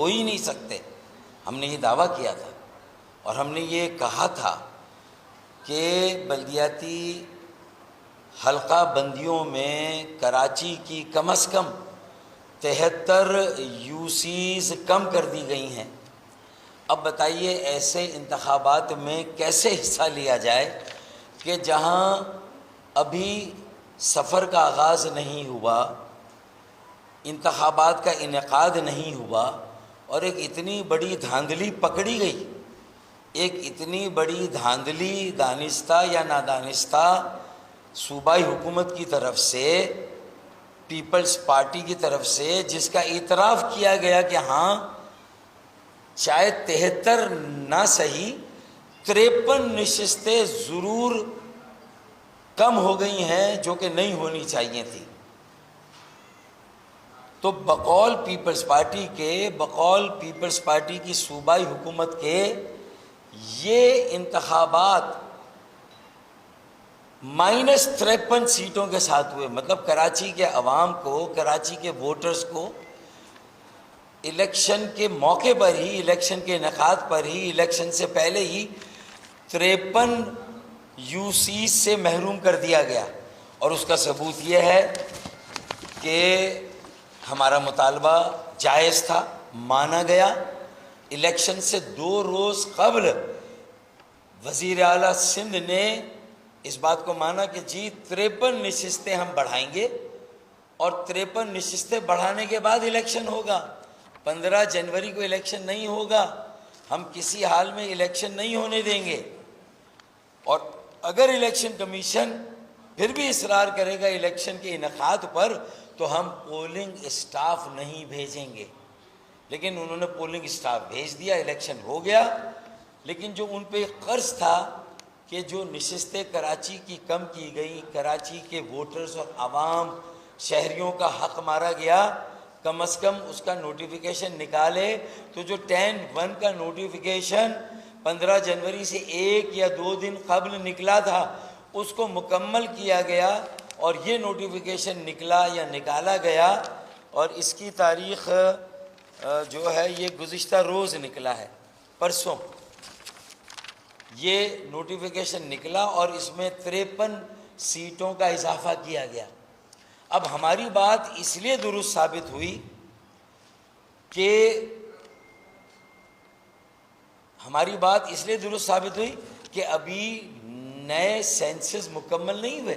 ہو ہی نہیں سکتے. ہم نے یہ دعویٰ کیا تھا اور ہم نے یہ کہا تھا کہ بلدیاتی حلقہ بندیوں میں کراچی کی کم از کم 73 UCs کم کر دی گئی ہیں. اب بتائیے ایسے انتخابات میں کیسے حصہ لیا جائے کہ جہاں ابھی سفر کا آغاز نہیں ہوا، انتخابات کا انعقاد نہیں ہوا، اور ایک اتنی بڑی دھاندلی پکڑی گئی، ایک اتنی بڑی دھاندلی دانستہ یا نادانستہ صوبائی حکومت کی طرف سے، پیپلز پارٹی کی طرف سے، جس کا اعتراف کیا گیا کہ ہاں شاید 73 نہ صحیح 53 نشستیں ضرور کم ہو گئی ہیں جو کہ نہیں ہونی چاہیے تھی. تو بقول پیپلز پارٹی کی صوبائی حکومت کے یہ انتخابات -53 سیٹوں کے ساتھ ہوئے. مطلب کراچی کے عوام کو، کراچی کے ووٹرز کو الیکشن کے موقع پر ہی، الیکشن کے انعقاد پر ہی، الیکشن سے پہلے ہی 53 UCs سے محروم کر دیا گیا. اور اس کا ثبوت یہ ہے کہ ہمارا مطالبہ جائز تھا، مانا گیا. الیکشن سے 2 روز قبل وزیر اعلیٰ سندھ نے اس بات کو مانا کہ جی 53 نشستیں ہم بڑھائیں گے، اور 53 نشستیں بڑھانے کے بعد الیکشن ہوگا. 15 جنوری کو الیکشن نہیں ہوگا، ہم کسی حال میں الیکشن نہیں ہونے دیں گے. اور اگر الیکشن کمیشن پھر بھی اصرار کرے گا الیکشن کے انعقاد پر تو ہم پولنگ اسٹاف نہیں بھیجیں گے. لیکن انہوں نے پولنگ اسٹاف بھیج دیا، الیکشن ہو گیا. لیکن جو ان پہ قرض تھا کہ جو نشستیں کراچی کی کم کی گئی، کراچی کے ووٹرز اور عوام شہریوں کا حق مارا گیا، کم از کم اس کا نوٹیفیکیشن نکالے. تو جو 10/1 کا نوٹیفیکیشن 15 جنوری سے 1 یا 2 دن قبل نکلا تھا، اس کو مکمل کیا گیا اور یہ نوٹیفیکیشن نکلا یا نکالا گیا. اور اس کی تاریخ جو ہے یہ گزشتہ روز نکلا ہے، پرسوں یہ نوٹیفیکیشن نکلا، اور اس میں 53 سیٹوں کا اضافہ کیا گیا. اب ہماری بات اس لیے درست ثابت ہوئی کہ ابھی نئے سینسز مکمل نہیں ہوئے،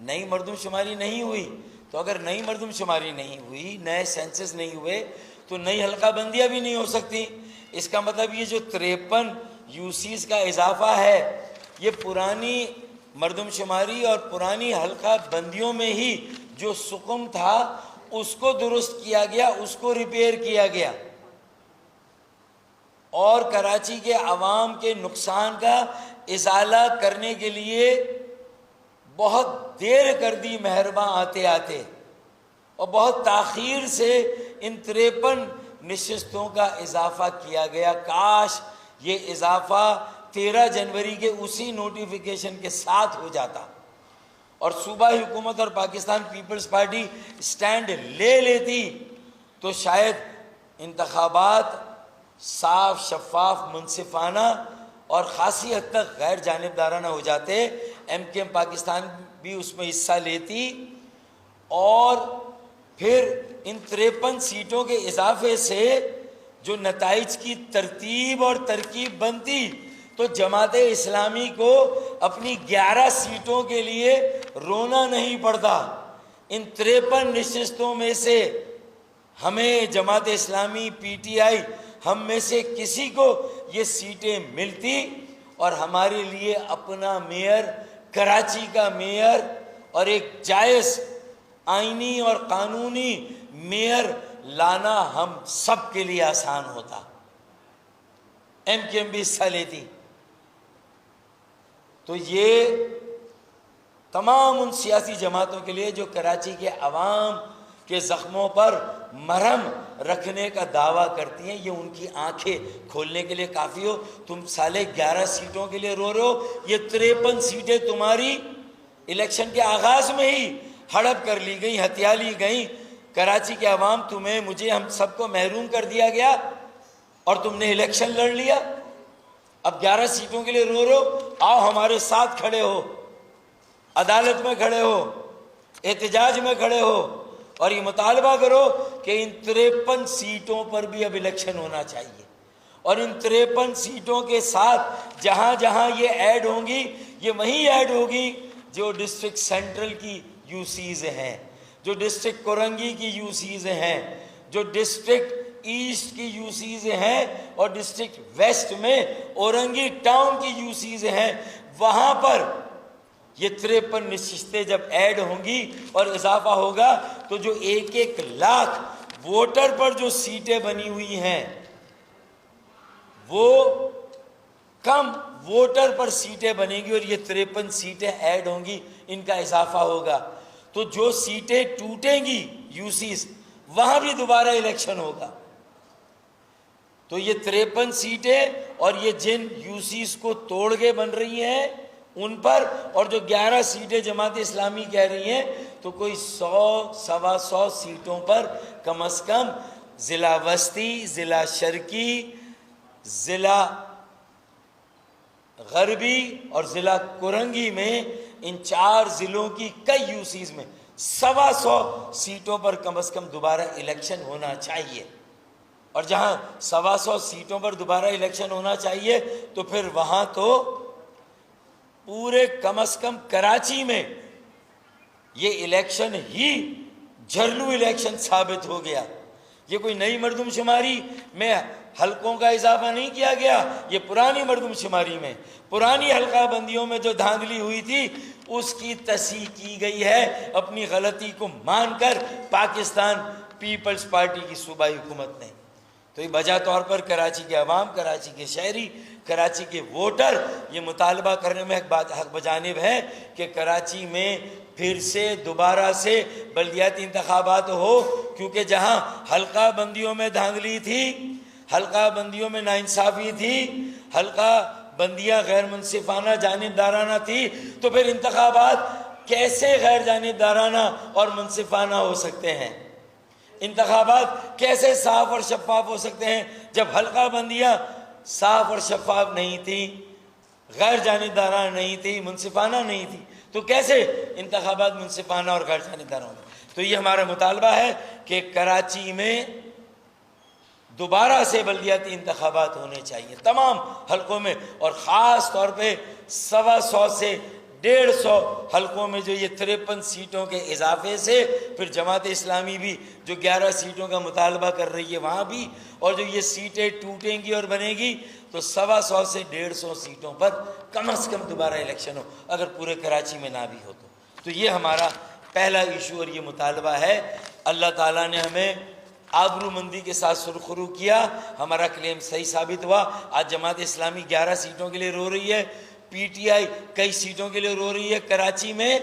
نئی مردم شماری نہیں ہوئی. تو اگر نئی مردم شماری نہیں ہوئی، نئے سینسز نہیں ہوئے، تو نئی حلقہ بندیاں بھی نہیں ہو سکتی. اس کا مطلب یہ جو 53 UCs کا اضافہ ہے، یہ پرانی مردم شماری اور پرانی حلقہ بندیوں میں ہی جو سقم تھا اس کو درست کیا گیا، اس کو ریپیئر کیا گیا، اور کراچی کے عوام کے نقصان کا ازالہ کرنے کے لیے بہت دیر کر دی مہرباں آتے آتے، اور بہت تاخیر سے ان 53 نشستوں کا اضافہ کیا گیا. کاش یہ اضافہ 13 جنوری کے اسی نوٹیفیکیشن کے ساتھ ہو جاتا اور صوبائی حکومت اور پاکستان پیپلز پارٹی سٹینڈ لے لیتی، تو شاید انتخابات صاف، شفاف، منصفانہ اور خاصی حد تک غیر جانبدارانہ ہو جاتے. MKM پاکستان بھی اس میں حصہ لیتی، اور پھر ان 53 سیٹوں کے اضافے سے جو نتائج کی ترتیب اور ترکیب بنتی، تو جماعت اسلامی کو اپنی 11 سیٹوں کے لیے رونا نہیں پڑتا. ان 53 نشستوں میں سے ہمیں جماعت اسلامی، PTI، ہم میں سے کسی کو یہ سیٹیں ملتی، اور ہمارے لیے اپنا میئر، کراچی کا میئر، اور ایک جائز آئینی اور قانونی میئر لانا ہم سب کے لیے آسان ہوتا. MKM بھی حصہ لیتی. تو یہ تمام ان سیاسی جماعتوں کے لیے جو کراچی کے عوام کے زخموں پر مرہم رکھنے کا دعویٰ کرتی ہیں، یہ ان کی آنکھیں کھولنے کے لیے کافی ہو. تم سالے 11 سیٹوں کے لیے رو رہے ہو، یہ 53 سیٹیں تمہاری الیکشن کے آغاز میں ہی ہڑپ کر لی گئی، ہتھیا لی گئیں. کراچی کے عوام، تمہیں، مجھے، ہم سب کو محروم کر دیا گیا. اور تم نے الیکشن لڑ لیا، اب 11 سیٹوں کے لیے رو رہو، آؤ ہمارے ساتھ کھڑے ہو، عدالت میں کھڑے ہو، احتجاج میں کھڑے ہو، اور یہ مطالبہ کرو کہ ان 53 سیٹوں پر بھی اب الیکشن ہونا چاہیے، اور ان 53 سیٹوں کے ساتھ جہاں جہاں یہ ایڈ ہوں گی، یہ وہیں ایڈ ہوگی جو ڈسٹرکٹ سینٹرل کی یو سیز ہیں، جو ڈسٹرکٹ کورنگی کی یو سیز ہیں، جو ڈسٹرکٹ ایسٹ کی یو سیز ہیں، اور ڈسٹرکٹ ویسٹ میں اورنگی ٹاؤن کی یو سیز ہیں، وہاں پر یہ 53 نشستیں جب ایڈ ہوں گی اور اضافہ ہوگا تو جو 1 لاکھ ووٹر پر جو سیٹیں بنی ہوئی ہیں وہ کم ووٹر پر سیٹیں بنیں گی، اور یہ 53 سیٹیں ایڈ ہوں گی، ان کا اضافہ ہوگا، تو جو سیٹیں ٹوٹیں گی یو سیز وہاں بھی دوبارہ الیکشن ہوگا۔ تو یہ 53 سیٹیں اور یہ جن یو سیز کو توڑ کے بن رہی ہیں ان پر، اور جو 11 سیٹیں جماعت اسلامی کہہ رہی ہیں، تو کوئی 100 سوا 100 سیٹوں پر کم از کم ضلع وسطی، ضلع شرقی، ضلع غربی اور ضلع کورنگی میں، ان 4 ضلعوں کی کئی یو سیز میں 125 سیٹوں پر کم از کم دوبارہ الیکشن ہونا چاہیے، اور جہاں 125 سیٹوں پر دوبارہ الیکشن ہونا چاہیے تو پھر وہاں تو پورے کم از کم کراچی میں یہ الیکشن ہی جھرلو الیکشن ثابت ہو گیا۔ یہ کوئی نئی مردم شماری میں حلقوں کا اضافہ نہیں کیا گیا، یہ پرانی مردم شماری میں، پرانی حلقہ بندیوں میں جو دھاندلی ہوئی تھی اس کی تصحیح کی گئی ہے اپنی غلطی کو مان کر پاکستان پیپلز پارٹی کی صوبائی حکومت نے۔ تو یہ بجا طور پر کراچی کے عوام، کراچی کے شہری، کراچی کے ووٹر یہ مطالبہ کرنے میں حق بجانب ہے کہ کراچی میں پھر سے دوبارہ سے بلدیاتی انتخابات ہو، کیونکہ جہاں حلقہ بندیوں میں دھاندلی تھی، حلقہ بندیوں میں ناانصافی تھی، حلقہ بندیاں غیر منصفانہ جانبدارانہ تھی، تو پھر انتخابات کیسے غیر جانبدارانہ اور منصفانہ ہو سکتے ہیں؟ انتخابات کیسے صاف اور شفاف ہو سکتے ہیں جب حلقہ بندیاں صاف اور شفاف نہیں تھی، غیر جانبدارانہ نہیں تھی، منصفانہ نہیں تھی، تو کیسے انتخابات منصفانہ اور غیر جانبدارانہ ہوں گے؟ تو یہ ہمارا مطالبہ ہے کہ کراچی میں دوبارہ سے بلدیاتی انتخابات ہونے چاہیے تمام حلقوں میں، اور خاص طور پہ 125 سے 150 حلقوں میں جو یہ 53 سیٹوں کے اضافے سے پھر جماعت اسلامی بھی جو 11 سیٹوں کا مطالبہ کر رہی ہے وہاں بھی، اور جو یہ سیٹیں ٹوٹیں گی اور بنے گی تو 125 سے 150 سیٹوں پر کم از کم دوبارہ الیکشن ہو، اگر پورے کراچی میں نہ بھی ہو تو یہ ہمارا پہلا ایشو اور یہ مطالبہ ہے۔ اللہ تعالیٰ نے ہمیں آبرو مندی کے ساتھ سرخرو کیا، ہمارا کلیم صحیح ثابت ہوا۔ آج جماعت اسلامی 11 سیٹوں کے لیے رو رہی ہے، پی ٹی آئی کئی سیٹوں کے لیے رو رہی ہے کراچی میں،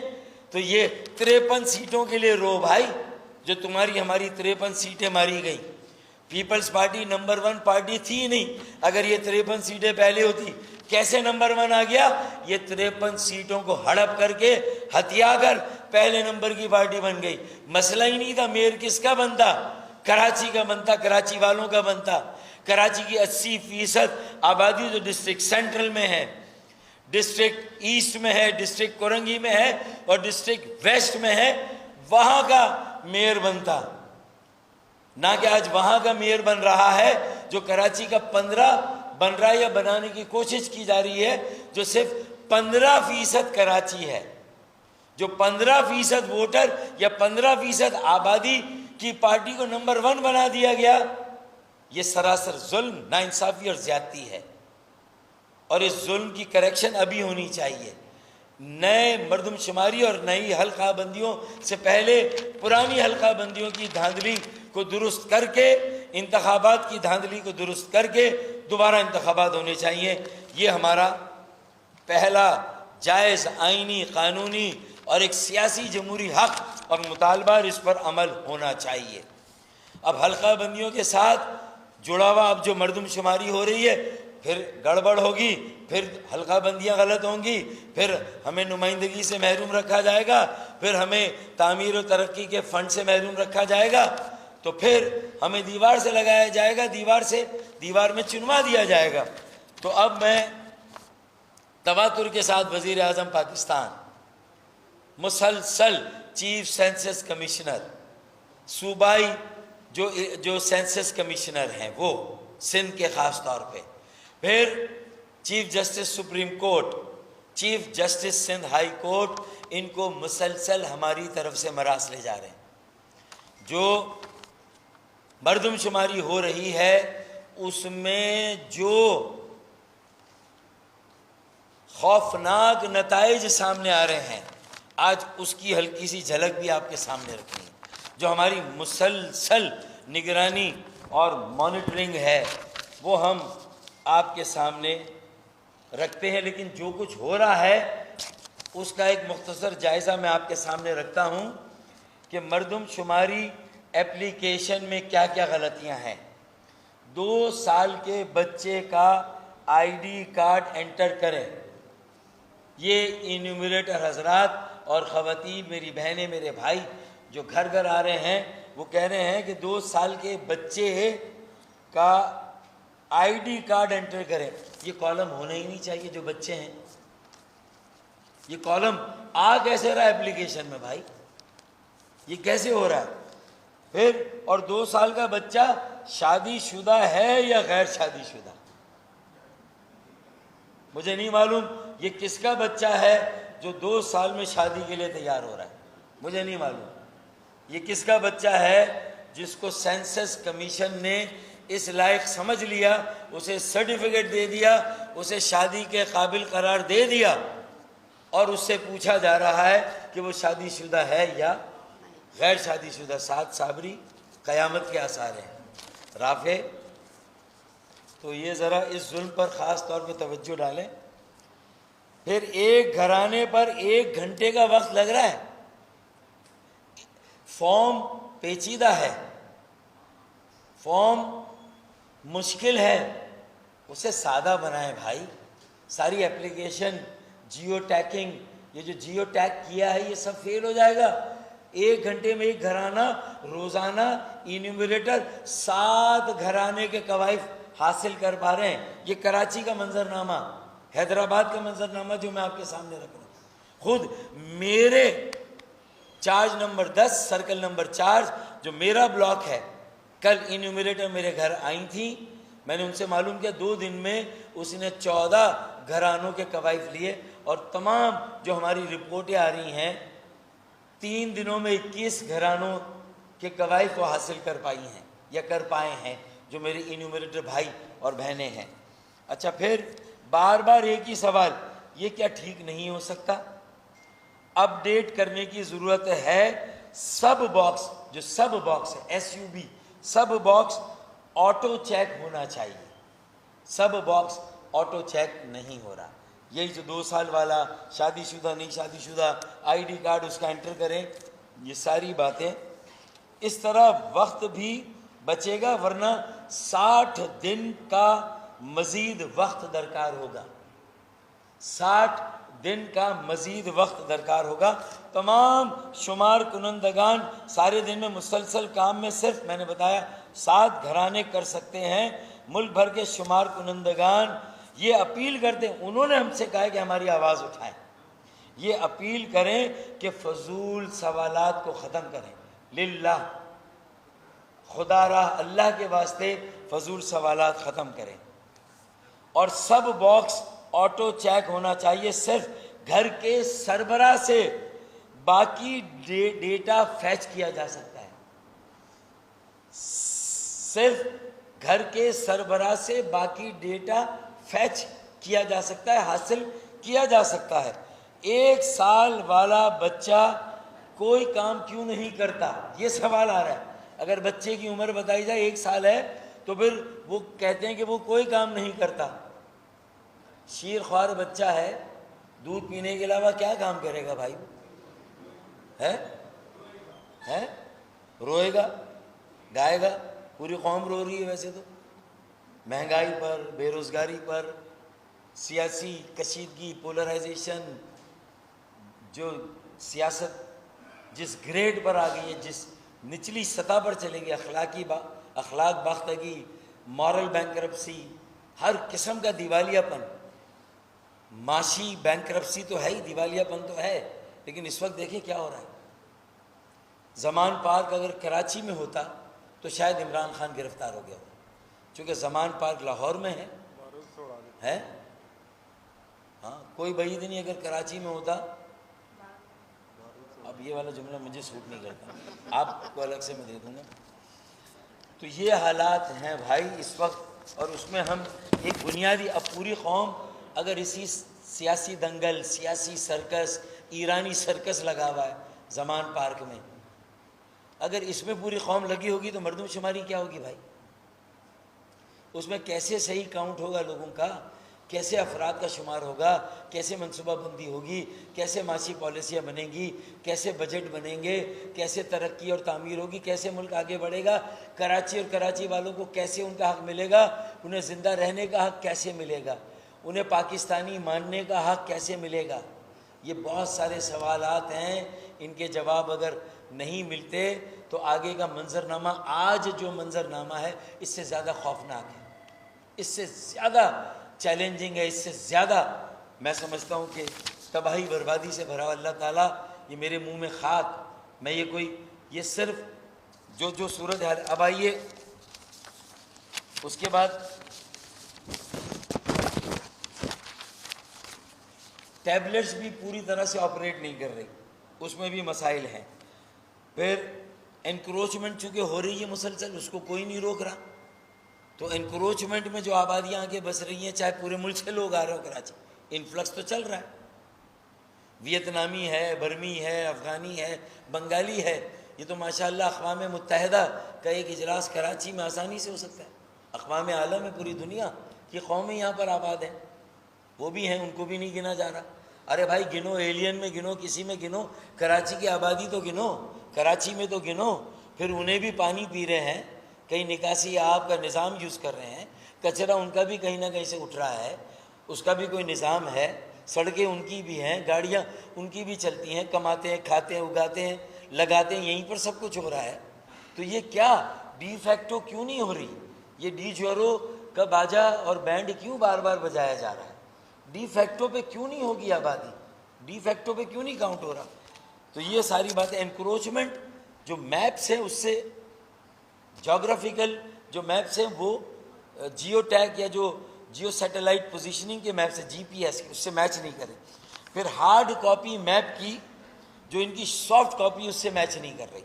تو یہ 53 سیٹوں کے لیے رو بھائی، جو تمہاری ہماری 53 سیٹیں ماری گئی۔ پیپلز پارٹی نمبر 1 پارٹی تھی نہیں، اگر یہ 53 سیٹیں پہلے ہوتی کیسے نمبر 1 آ گیا؟ یہ 53 سیٹوں کو ہڑپ کر کے ہتھیا کر پہلے نمبر کی پارٹی بن گئی۔ مسئلہ ہی نہیں تھا میئر کس کا بنتا، کراچی کا بنتا، کراچی والوں کا بنتا۔ کراچی کی 80% آبادی جو ڈسٹرکٹ سینٹرل میں ہے، ڈسٹرکٹ ایسٹ میں ہے، ڈسٹرکٹ کورنگی میں ہے اور ڈسٹرکٹ ویسٹ میں ہے، وہاں کا میئر بنتا، نہ کہ آج وہاں کا میئر بن رہا ہے جو کراچی کا 15 بن رہا ہے یا بنانے کی کوشش کی جا رہی ہے، جو صرف 15% کراچی ہے، جو 15% ووٹر یا 15% آبادی کی پارٹی کو نمبر 1 بنا دیا گیا۔ یہ سراسر ظلم، ناانصافی اور زیادتی ہے، اور اس ظلم کی کریکشن ابھی ہونی چاہیے۔ نئے مردم شماری اور نئی حلقہ بندیوں سے پہلے پرانی حلقہ بندیوں کی دھاندلی کو درست کر کے، انتخابات کی دھاندلی کو درست کر کے دوبارہ انتخابات ہونے چاہیے۔ یہ ہمارا پہلا جائز آئینی، قانونی اور ایک سیاسی جمہوری حق اور مطالبہ، اور اس پر عمل ہونا چاہیے۔ اب حلقہ بندیوں کے ساتھ جڑا ہوا اب جو مردم شماری ہو رہی ہے، پھر گڑبڑ ہوگی، پھر حلقہ بندیاں غلط ہوں گی، پھر ہمیں نمائندگی سے محروم رکھا جائے گا، پھر ہمیں تعمیر و ترقی کے فنڈ سے محروم رکھا جائے گا، تو پھر ہمیں دیوار سے لگایا جائے گا، دیوار میں چنوا دیا جائے گا۔ تو اب میں تواتر کے ساتھ وزیر اعظم پاکستان، مسلسل چیف سینسس کمشنر، صوبائی جو سینسس کمشنر ہیں وہ سندھ کے خاص طور پہ، پھر chief justice supreme court, chief justice Sindh high court, ان کو مسلسل ہماری طرف سے مراسلے جا رہے ہیں۔ جو مردم شماری ہو رہی ہے اس میں جو خوفناک نتائج سامنے آ رہے ہیں، آج اس کی ہلکی سی جھلک بھی آپ کے سامنے رکھی ہے۔ جو ہماری مسلسل نگرانی اور مانیٹرنگ ہے وہ ہم آپ کے سامنے رکھتے ہیں، لیکن جو کچھ ہو رہا ہے اس کا ایک مختصر جائزہ میں آپ کے سامنے رکھتا ہوں کہ مردم شماری ایپلیکیشن میں کیا کیا غلطیاں ہیں۔ 2 سال کے بچے کا آئی ڈی کارڈ انٹر کریں۔ یہ انیومریٹر حضرات اور خواتین، میری بہنیں، میرے بھائی جو گھر گھر آ رہے ہیں، وہ کہہ رہے ہیں کہ 2 سال کے بچے کا آئی ڈی کارڈ انٹر کریں۔ یہ کالم ہونا ہی نہیں چاہیے جو بچے ہیں۔ یہ کالم آ کیسے رہا ایپلیکیشن میں بھائی؟ یہ کیسے ہو رہا ہے؟ پھر اور 2 سال کا بچہ شادی شدہ ہے یا غیر شادی شدہ؟ مجھے نہیں معلوم یہ کس کا بچہ ہے جو 2 سال میں شادی کے لیے تیار ہو رہا ہے، مجھے نہیں معلوم۔ یہ کس کا بچہ ہے جس کو سینسس کمیشن نے اس لائق سمجھ لیا، اسے سرٹیفکیٹ دے دیا، اسے شادی کے قابل قرار دے دیا، اور اس سے پوچھا جا رہا ہے کہ وہ شادی شدہ ہے یا غیر شادی شدہ۔ 7 صابری قیامت کے آثار ہیں۔ رافع، تو یہ ذرا اس ظلم پر خاص طور پہ توجہ ڈالیں۔ پھر ایک گھرانے پر 1 گھنٹے کا وقت لگ رہا ہے۔ فارم پیچیدہ ہے، فارم مشکل ہے، اسے سادہ بنائیں بھائی۔ ساری اپلیکیشن، جیو ٹیکنگ، یہ جو جیو ٹیک کیا ہے یہ سب فیل ہو جائے گا۔ 1 گھنٹے میں ایک گھرانہ روزانہ انیومریٹر 7 گھرانے کے کوائف حاصل کر پا رہے ہیں۔ یہ کراچی کا منظرنامہ، حیدرآباد کا منظرنامہ جو میں آپ کے سامنے رکھ رہا ہوں، خود میرے چارج نمبر 10 سرکل نمبر 4 جو میرا بلاک ہے، کل انیومریٹر میرے گھر آئی تھی، میں نے ان سے معلوم کیا 2 دن میں اس نے 14 گھرانوں کے کوائف لیے، اور تمام جو ہماری رپورٹیں آ رہی ہیں 3 دنوں میں 21 گھرانوں کے کوائف وہ حاصل کر پائی ہیں یا کر پائے ہیں جو میرے انیومریٹر بھائی اور بہنیں ہیں۔ اچھا، پھر بار بار ایک ہی سوال، یہ کیا ٹھیک نہیں ہو سکتا؟ اپ ڈیٹ کرنے کی ضرورت ہے۔ سب باکس، جو سب باکس ہے SUB، سب باکس آٹو چیک ہونا چاہیے۔ سب باکس آٹو چیک نہیں ہو رہا۔ یہی جو 2 سال والا، شادی شدہ نہیں شادی شدہ، آئی ڈی کارڈ اس کا انٹر کریں، یہ ساری باتیں۔ اس طرح وقت بھی بچے گا، ورنہ 60 دن کا مزید وقت درکار ہوگا۔ 60 دن کا مزید وقت درکار ہوگا۔ تمام شمار کنندگان سارے دن میں مسلسل کام میں، صرف میں نے بتایا 7 گھرانے کر سکتے ہیں۔ ملک بھر کے شمار کنندگان یہ اپیل کرتے ہیں، انہوں نے ہم سے کہا کہ ہماری آواز اٹھائیں، یہ اپیل کریں کہ فضول سوالات کو ختم کریں۔ للہ، خدا راہ اللہ کے واسطے فضول سوالات ختم کریں۔ اور سب باکس آٹو چیک ہونا چاہیے۔ صرف گھر کے سربراہ سے باقی ڈیٹا فیچ کیا جا سکتا ہے۔ صرف گھر کے سربراہ سے باقی ڈیٹا فیچ کیا جا سکتا ہے، حاصل کیا جا سکتا ہے۔ 1 سال والا بچہ کوئی کام کیوں نہیں کرتا، یہ سوال آ رہا ہے۔ اگر بچے کی عمر بتائی جائے 1 سال ہے تو پھر وہ کہتے ہیں کہ وہ کوئی کام نہیں کرتا۔ شیر خوار بچہ ہے، دودھ پینے کے علاوہ کیا کام کرے گا بھائی؟ ہے روئے گا، گائے گا۔ پوری قوم رو رہی ہے ویسے تو، مہنگائی پر، بے روزگاری پر، سیاسی کشیدگی، پولرائزیشن، جو سیاست جس گریڈ پر آ گئی ہے، جس نچلی سطح پر چلے گی، اخلاق باختگی، مورل بینکرپسی، ہر قسم کا دیوالیہ پن، معاشی بینکرپسی تو ہے ہی، دیوالیہ پن تو ہے، لیکن اس وقت دیکھیں کیا ہو رہا ہے۔ زمان پارک اگر کراچی میں ہوتا تو شاید عمران خان گرفتار ہو گیا ہوتا، چونکہ زمان پارک لاہور میں ہے۔ ہاں، کوئی بعید نہیں اگر کراچی میں ہوتا۔ اب یہ والا جملہ مجھے سوٹ نہیں کرتا، آپ کو الگ سے میں دے دوں گا۔ تو یہ حالات ہیں بھائی اس وقت، اور اس میں ہم ایک بنیادی، اب پوری قوم اگر اسی سیاسی دنگل، سیاسی سرکس، ایرانی سرکس لگا ہوا ہے زمان پارک میں، اگر اس میں پوری قوم لگی ہوگی تو مردم شماری کیا ہوگی بھائی؟ اس میں کیسے صحیح کاؤنٹ ہوگا لوگوں کا، کیسے افراد کا شمار ہوگا، کیسے منصوبہ بندی ہوگی، کیسے معاشی پالیسیاں بنیں گی، کیسے بجٹ بنیں گے، کیسے ترقی اور تعمیر ہوگی، کیسے ملک آگے بڑھے گا، کراچی اور کراچی والوں کو کیسے ان کا حق ملے گا، انہیں زندہ رہنے کا حق کیسے ملے گا، انہیں پاکستانی ماننے کا حق کیسے ملے گا۔ یہ بہت سارے سوالات ہیں، ان کے جواب اگر نہیں ملتے تو آگے کا منظرنامہ، آج جو منظرنامہ ہے اس سے زیادہ خوفناک ہے، اس سے زیادہ چیلنجنگ ہے، اس سے زیادہ میں سمجھتا ہوں کہ تباہی بربادی سے بھرا ہوا۔ اللہ تعالیٰ، یہ میرے منہ میں خاک، میں یہ صرف جو صورت حال۔ اب آئیے اس کے بعد ٹیبلٹس بھی پوری طرح سے آپریٹ نہیں کر رہی، اس میں بھی مسائل ہیں۔ پھر انکروچمنٹ چونکہ ہو رہی ہے مسلسل، اس کو کوئی نہیں روک رہا، تو انکروچمنٹ میں جو آبادیاں آگے بس رہی ہیں، چاہے پورے ملک سے لوگ آ رہے ہو کراچی، انفلکس تو چل رہا ہے، ویتنامی ہے، برمی ہے، افغانی ہے، بنگالی ہے۔ یہ تو ماشاءاللہ اقوام متحدہ کا ایک اجلاس کراچی میں آسانی سے ہو سکتا ہے، اقوام عالم میں پوری دنیا کی قومیں یہاں پر آباد ہیں، وہ بھی ہیں، ان کو بھی نہیں گنا جا رہا۔ ارے بھائی گنو، ایلین میں گنو، کسی میں گنو، کراچی کی آبادی تو گنو، کراچی میں تو گنو۔ پھر انہیں بھی پانی پی رہے ہیں، کہیں نکاسی آب کا نظام یوز کر رہے ہیں، کچرا ان کا بھی کہیں نہ کہیں سے اٹھ رہا ہے، اس کا بھی کوئی نظام ہے، سڑکیں ان کی بھی ہیں، گاڑیاں ان کی بھی چلتی ہیں، کماتے ہیں، کھاتے ہیں، اگاتے ہیں، لگاتے ہیں، یہیں پر سب کچھ ہو رہا ہے۔ تو یہ کیا ڈی فیکٹو کیوں نہیں ہو رہی؟ یہ ڈی جورو کا باجا اور بینڈ کیوں بار بار بجایا جا رہا ہے؟ ڈی فیکٹو پہ کیوں نہیں ہوگی آبادی؟ ڈی فیکٹو پہ کیوں نہیں کاؤنٹ ہو رہا؟ تو یہ ساری باتیں، انکروچمنٹ جو میپس ہیں، اس سے جغرافیکل جو میپس ہیں وہ جیو ٹیگ یا جو جیو سیٹلائٹ پوزیشننگ کے میپس ہیں، جی پی ایس کے، اس سے میچ نہیں کرے۔ پھر ہارڈ کاپی میپ کی جو ان کی سافٹ کاپی، اس سے میچ نہیں کر رہی۔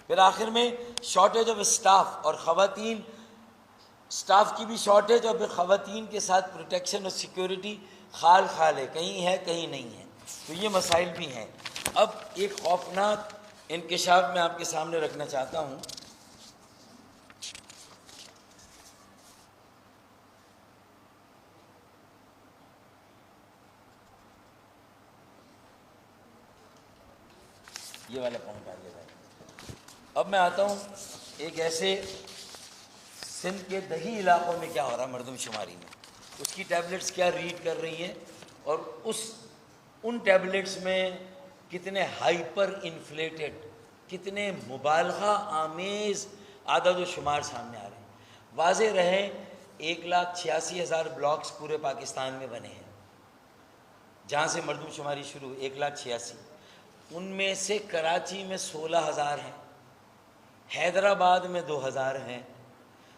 پھر آخر میں شارٹیج آف اسٹاف، اور خواتین، اسٹاف کی بھی شارٹیج، اور پھر خواتین کے ساتھ پروٹیکشن اور سیکیورٹی خال ہے، کہیں ہے کہیں نہیں ہے، تو یہ مسائل بھی ہیں۔ اب ایک خوفناک انکشاف میں آپ کے سامنے رکھنا چاہتا ہوں۔ یہ والا پوائنٹ آ گیا بھائی۔ اب میں آتا ہوں ایک ایسے سندھ کے دیہی علاقوں میں کیا ہو رہا ہے مردم شماری میں، اس کی ٹیبلٹس کیا ریڈ کر رہی ہیں، اور ان ٹیبلٹس میں کتنے ہائپر انفلیٹڈ، کتنے مبالغہ آمیز عدد و شمار سامنے آ رہے ہیں۔ واضح رہے 1,86,000 بلاکس پورے پاکستان میں بنے ہیں، جہاں سے مردم شماری شروع، 1,86,000، ان میں سے کراچی میں 16,000 ہیں، حیدرآباد میں 2,000 ہیں،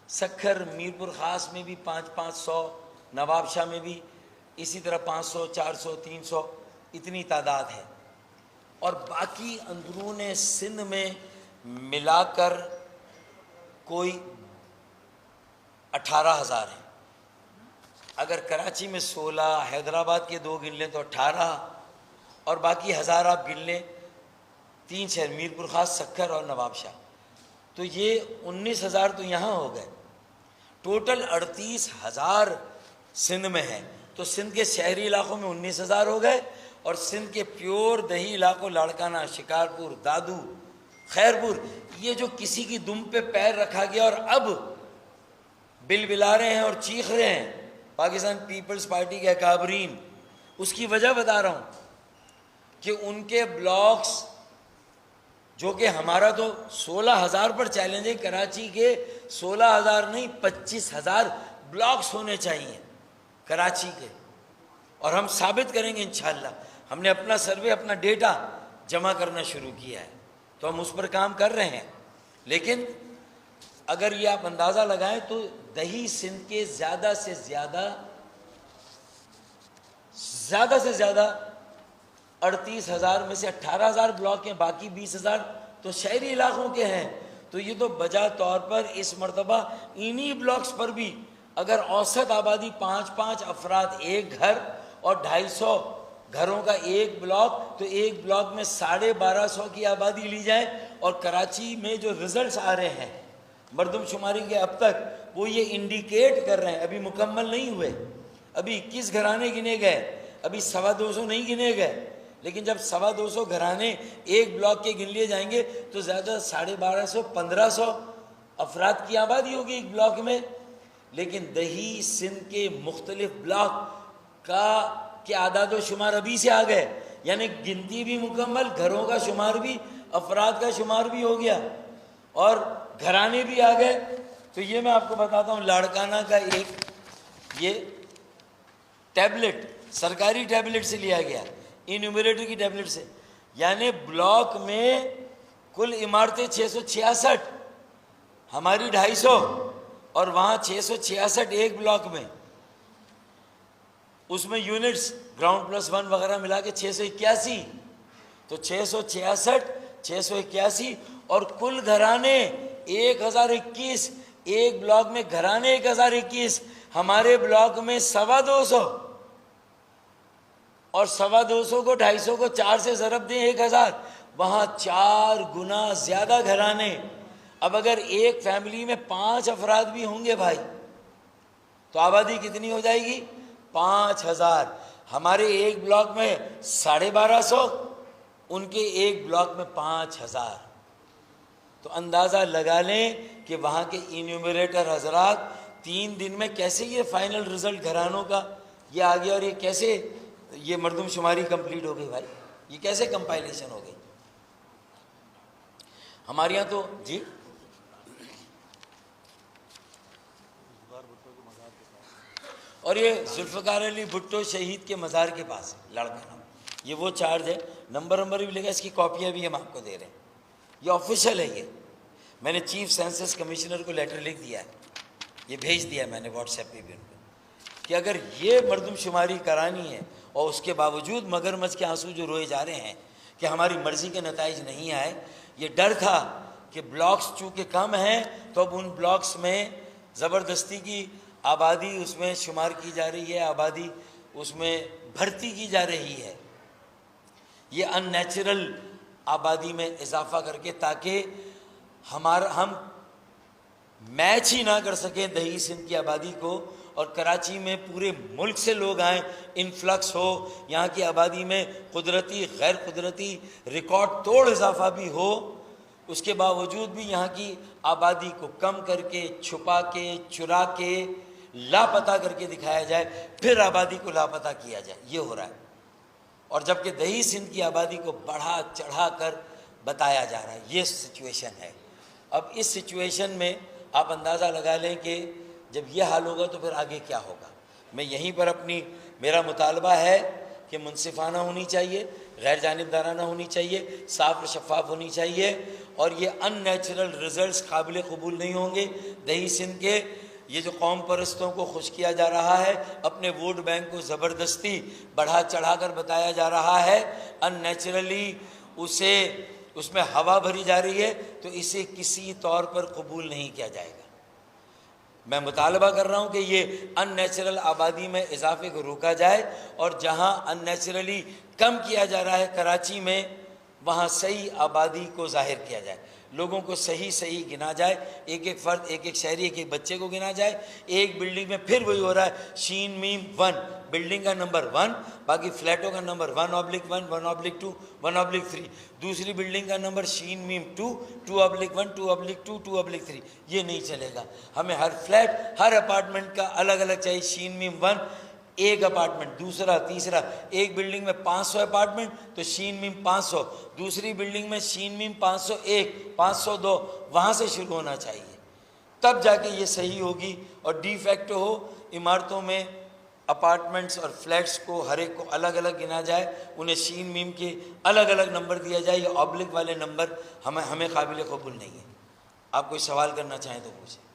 سکھر میرپور خاص میں بھی 500، نواب شاہ میں بھی اسی طرح 500، 400، 300، اتنی تعداد ہے، اور باقی اندرون سندھ میں ملا کر کوئی 18,000 ہیں۔ اگر کراچی میں 16، حیدرآباد کے 2 گن لیں تو 18، اور باقی 1000 آپ گن لیں، 3 شہر میرپور خاص، سکھر اور نواب شاہ، تو یہ 19,000 تو یہاں ہو گئے، ٹوٹل 38,000 سندھ میں ہے۔ تو سندھ کے شہری علاقوں میں 19,000 ہو گئے، اور سندھ کے پیور دیہی علاقوں، لاڑکانہ، شکارپور، دادو، خیرپور، یہ جو کسی کی دم پہ پیر رکھا گیا اور اب بل بلا رہے ہیں اور چیخ رہے ہیں پاکستان پیپلز پارٹی کے اکابرین، اس کی وجہ بتا رہا ہوں کہ ان کے بلاکس جو کہ ہمارا تو 16,000 پر چیلنج ہے. کراچی کے 16,000 نہیں 25,000 بلاکس ہونے چاہیے کراچی کے, اور ہم ثابت کریں گے انشاءاللہ. ہم نے اپنا سروے, اپنا ڈیٹا جمع کرنا شروع کیا ہے, تو ہم اس پر کام کر رہے ہیں. لیکن اگر یہ آپ اندازہ لگائیں تو دہی سندھ کے زیادہ سے زیادہ 38,000 میں سے 18,000 بلاک ہیں, باقی 20,000 تو شہری علاقوں کے ہیں. تو یہ تو بجا طور پر اس مرتبہ انہی بلاکس پر بھی اگر اوسط آبادی 5 افراد ایک گھر اور 250 گھروں کا ایک بلاک, تو ایک بلاک میں 1250 کی آبادی لی جائے. اور کراچی میں جو ریزلٹس آ رہے ہیں مردم شماری کے اب تک, وہ یہ انڈیکیٹ کر رہے ہیں, ابھی مکمل نہیں ہوئے, ابھی 21 گھرانے گنے گئے, ابھی 250 نہیں گنے گئے. لیکن جب 250 گھرانے ایک بلاک کے گن لیے جائیں گے تو زیادہ 1250-1500 افراد کی آبادی ہوگی ایک بلاک میں. لیکن دہی سندھ کے مختلف بلاک کے اعداد و شمار ابھی سے آ گئے, یعنی گنتی بھی مکمل, گھروں کا شمار بھی, افراد کا شمار بھی ہو گیا اور گھرانے بھی آ گئے. تو یہ میں آپ کو بتاتا ہوں, لاڑکانہ کا ایک یہ ٹیبلٹ سرکاری ٹیبلٹ سے لیا گیا, انیومریٹر کی ٹیبلٹ سے, یعنی بلاک میں کل عمارتیں 666, ہماری 250 اور وہاں 666 ایک بلاک میں, اس میں یونٹس گراؤنڈ+1 وغیرہ ملا کے 681, تو 666 681 اور کل گھرانے 1021, ایک بلاک میں گھرانے 1021, ہمارے بلاک میں 250 اور 250 کو 250 کو 4 سے ضرب دیں 1000, وہاں 4 گنا زیادہ گھرانے. اب اگر ایک فیملی میں 5 افراد بھی ہوں گے بھائی, تو آبادی کتنی ہو جائے گی؟ 5,000. ہمارے ایک بلاک میں 1250, ان کے ایک بلاک میں 5,000. تو اندازہ لگا لیں کہ وہاں کے انیومریٹر حضرات 3 دن میں کیسے یہ فائنل رزلٹ گھرانوں کا یہ آ گیا, اور یہ کیسے یہ مردم شماری کمپلیٹ ہو گئی بھائی, یہ کیسے کمپائلیشن ہو گئی ہمارے یہاں. تو جی اور یہ ذوالفقار علی بھٹو شہید کے مزار کے پاس لاڑکانہ, یہ وہ چارج ہے, نمبر بھی لے گا, اس کی کاپیاں بھی ہم آپ کو دے رہے ہیں, یہ آفیشیل ہے. یہ میں نے چیف سینسس کمشنر کو لیٹر لکھ دیا ہے, یہ بھیج دیا میں نے واٹس ایپ پہ بھی ان کو, کہ اگر یہ مردم شماری کرانی ہے اور اس کے باوجود مگرمچھ کے آنسو جو روئے جا رہے ہیں کہ ہماری مرضی کے نتائج نہیں آئے, یہ ڈر تھا کہ بلاکس چونکہ کم ہیں تو اب ان بلاکس میں زبردستی کی آبادی اس میں شمار کی جا رہی ہے, آبادی اس میں بھرتی کی جا رہی ہے, یہ ان نیچرل آبادی میں اضافہ کر کے, تاکہ ہم میچ ہی نہ کر سکیں دہی سندھ کی آبادی کو, اور کراچی میں پورے ملک سے لوگ آئیں, انفلکس ہو, یہاں کی آبادی میں قدرتی غیر قدرتی ریکارڈ توڑ اضافہ بھی ہو, اس کے باوجود بھی یہاں کی آبادی کو کم کر کے, چھپا کے, چرا کے, لاپتہ کر کے دکھایا جائے, پھر آبادی کو لاپتہ کیا جائے, یہ ہو رہا ہے. اور جبکہ دہی سندھ کی آبادی کو بڑھا چڑھا کر بتایا جا رہا ہے, یہ سچویشن ہے. اب اس سچویشن میں آپ اندازہ لگا لیں کہ جب یہ حال ہوگا تو پھر آگے کیا ہوگا. میں یہیں پر میرا مطالبہ ہے کہ منصفانہ ہونی چاہیے, غیر جانبدارانہ ہونی چاہیے, صاف اور شفاف ہونی چاہیے, اور یہ ان نیچرل رزلٹس قابل قبول نہیں ہوں گے. دہی سندھ کے یہ جو قوم پرستوں کو خوش کیا جا رہا ہے, اپنے ووٹ بینک کو زبردستی بڑھا چڑھا کر بتایا جا رہا ہے, ان نیچرلی اس میں ہوا بھری جا رہی ہے, تو اسے کسی طور پر قبول نہیں کیا جائے گا. میں مطالبہ کر رہا ہوں کہ یہ ان نیچرل آبادی میں اضافے کو روکا جائے, اور جہاں ان نیچرلی کم کیا جا رہا ہے کراچی میں, وہاں صحیح آبادی کو ظاہر کیا جائے, لوگوں کو صحیح گنا جائے, ایک ایک فرد, ایک ایک شہری, ایک ایک بچے کو گنا جائے. ایک بلڈنگ میں پھر وہی ہو رہا ہے, شین میم 1 بلڈنگ کا نمبر 1, باقی فلیٹوں کا نمبر 1/1 1/2 1/3, دوسری بلڈنگ کا نمبر شین میم 2 2/1 2/2 2/3. یہ نہیں چلے گا. ہمیں ہر فلیٹ, ہر اپارٹمنٹ کا الگ الگ چاہیے, شین میم 1 ایک اپارٹمنٹ، دوسرا، تیسرا، ایک بلڈنگ میں 500 اپارٹمنٹ تو شین میم 500، دوسری بلڈنگ میں شین میم 501، 502، وہاں سے شروع ہونا چاہیے، تب جا کے یہ صحیح ہوگی۔ اور ڈی فیکٹو ہو عمارتوں میں اپارٹمنٹس اور فلیٹس کو ہر ایک کو الگ الگ گنا جائے، انہیں شین میم کے الگ الگ نمبر دیا جائے، یہ آبلک والے نمبر ہمیں قابل قبول نہیں ہے۔ آپ کوئی سوال کرنا چاہیں تو پوچھیں۔